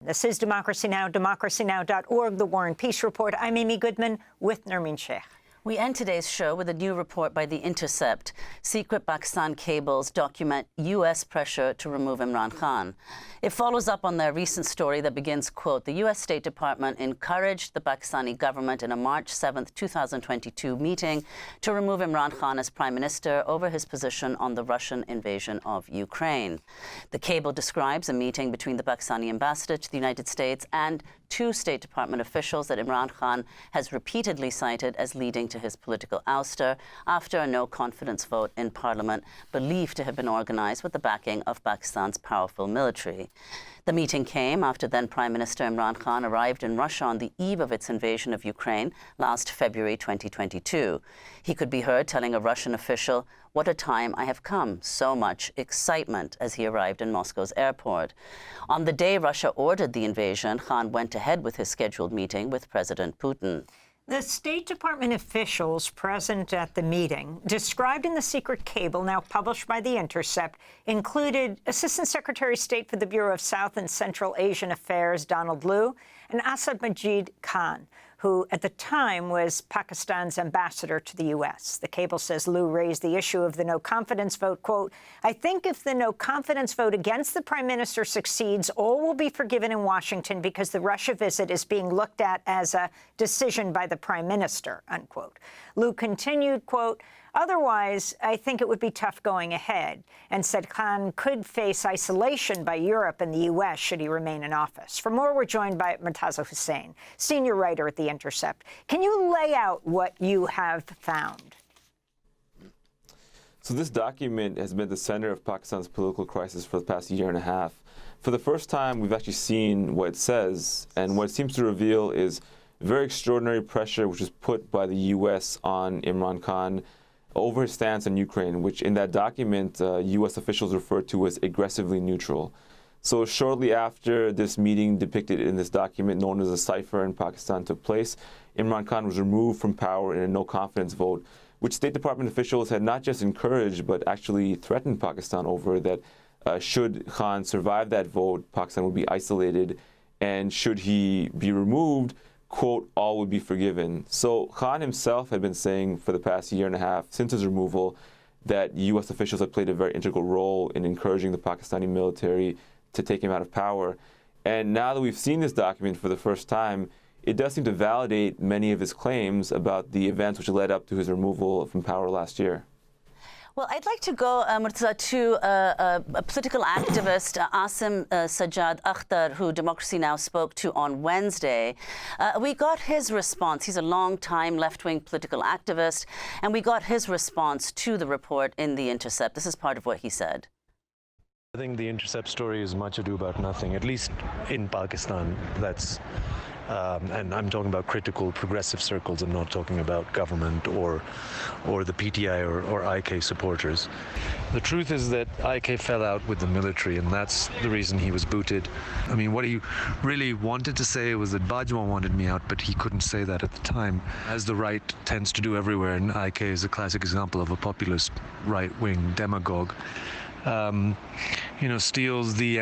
This is Democracy Now!, democracynow.org, The War and Peace Report. I'm Amy Goodman with Nermeen Sheikh. We end today's show with a new report by the Intercept. Secret Pakistan cables document U.S. pressure to remove Imran Khan. It follows up on their recent story that begins, quote, the U.S. State Department encouraged the Pakistani government in a March 7, 2022 meeting to remove Imran Khan as prime minister over his position on the Russian invasion of Ukraine. The cable describes a meeting between the Pakistani ambassador to the United States and two State Department officials that Imran Khan has repeatedly cited as leading to his political ouster after a no-confidence vote in Parliament, believed to have been organized with the backing of Pakistan's powerful military. The meeting came after then Prime Minister Imran Khan arrived in Russia on the eve of its invasion of Ukraine last February 2022. He could be heard telling a Russian official, "What a time I have come, so much excitement," as he arrived in Moscow's airport. On the day Russia ordered the invasion, Khan went ahead with his scheduled meeting with President Putin. The State Department officials present at the meeting, described in the secret cable now published by The Intercept, included Assistant Secretary of State for the Bureau of South and Central Asian Affairs, Donald Slew, and Asad Majid Khan, who at the time was Pakistan's ambassador to the U.S. The cable says Slew raised the issue of the no-confidence vote, quote, "I think if the no-confidence vote against the prime minister succeeds, all will be forgiven in Washington because the Russia visit is being looked at as a decision by the prime minister," unquote. Slew continued, quote, "Otherwise, I think it would be tough going ahead," and said Khan could face isolation by Europe and the U.S. should he remain in office. For more, we're joined by Murtaza Hussain, senior writer at The Intercept. Can you lay out what you have found? So this document has been at the center of Pakistan's political crisis for the past year and a half. For the first time, we've actually seen what it says, and what it seems to reveal is very extraordinary pressure which was put by the U.S. on Imran Khan over his stance on Ukraine, which in that document, U.S. officials referred to as aggressively neutral. So shortly after this meeting depicted in this document, known as a cipher in Pakistan, took place, Imran Khan was removed from power in a no-confidence vote, which State Department officials had not just encouraged, but actually threatened Pakistan over, that should Khan survive that vote, Pakistan would be isolated, and should he be removed, quote, all would be forgiven. So Khan himself had been saying for the past year and a half, since his removal, that U.S. officials had played a very integral role in encouraging the Pakistani military to take him out of power. And now that we've seen this document for the first time, it does seem to validate many of his claims about the events which led up to his removal from power last year. Well, I'd like to go, Murtaza, to a political activist, Asim Sajjad Akhtar, who Democracy Now! Spoke to on Wednesday. We got his response. He's a long-time left-wing political activist, and we got his response to the report in The Intercept. This is part of what he said. I think the Intercept story is much ado about nothing, at least in Pakistan. That's and I'm talking about critical progressive circles. I'm not talking about government or the PTI or IK supporters. The truth is that IK fell out with the military, and that's the reason he was booted. I mean, what he really wanted to say was that Bajwa wanted me out, but he couldn't say that at the time, as the right tends to do everywhere, and IK is a classic example of a populist right-wing demagogue. Steals the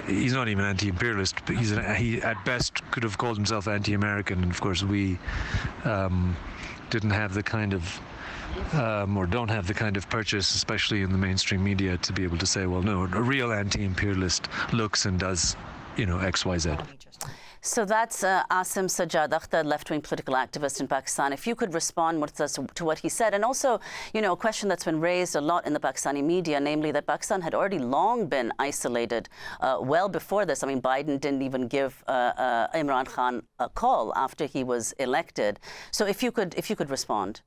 he's not even anti-imperialist, but he at best could have called himself anti-American, and of course we didn't have the kind of or don't have the kind of purchase, especially in the mainstream media, to be able to say, well, no, a real anti-imperialist looks and does, X, Y, Z. So that's Asim Sajjad Akhtar, left-wing political activist in Pakistan. If you could respond, Murtaza, to what he said. And also, a question that's been raised a lot in the Pakistani media, namely that Pakistan had already long been isolated well before this. I mean, Biden didn't even give Imran Khan a call after he was elected. So if you could respond.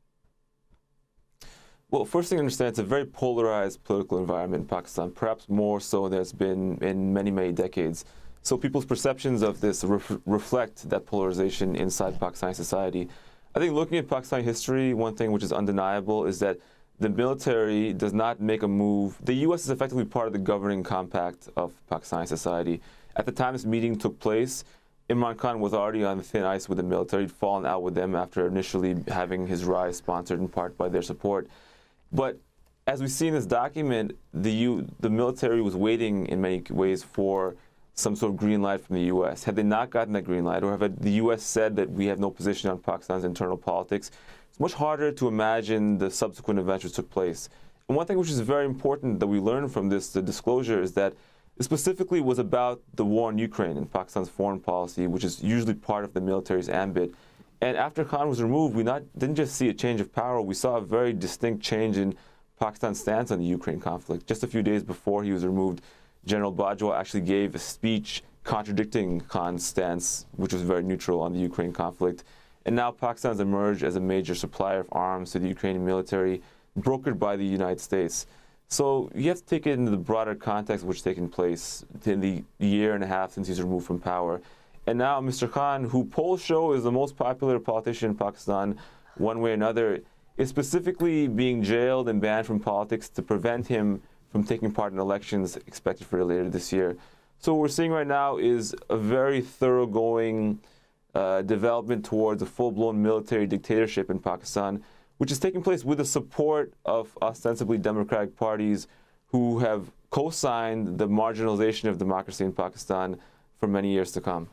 Well, first thing to understand, it's a very polarized political environment in Pakistan, perhaps more so than it's been in many, many decades. So people's perceptions of this reflect that polarization inside Pakistani society. I think looking at Pakistani history, one thing which is undeniable is that the military does not make a move. The U.S. is effectively part of the governing compact of Pakistani society. At the time this meeting took place, Imran Khan was already on thin ice with the military. He'd fallen out with them after initially having his rise sponsored in part by their support. But as we see in this document, the military was waiting in many ways for some sort of green light from the U.S. Had they not gotten that green light, or had the U.S. said that we have no position on Pakistan's internal politics, it's much harder to imagine the subsequent events which took place. And one thing which is very important that we learned from this, the disclosure, is that it specifically was about the war in Ukraine and Pakistan's foreign policy, which is usually part of the military's ambit. And after Khan was removed, we didn't just see a change of power, we saw a very distinct change in Pakistan's stance on the Ukraine conflict. Just a few days before he was removed, General Bajwa actually gave a speech contradicting Khan's stance, which was very neutral on the Ukraine conflict. And now Pakistan has emerged as a major supplier of arms to the Ukrainian military, brokered by the United States. So you have to take it into the broader context of what's taken place in the year and a half since he's removed from power. And now Mr. Khan, who polls show is the most popular politician in Pakistan, one way or another, is specifically being jailed and banned from politics to prevent him from taking part in elections expected for later this year. So what we're seeing right now is a very thoroughgoing development towards a full-blown military dictatorship in Pakistan, which is taking place with the support of ostensibly democratic parties who have co-signed the marginalization of democracy in Pakistan for many years to come.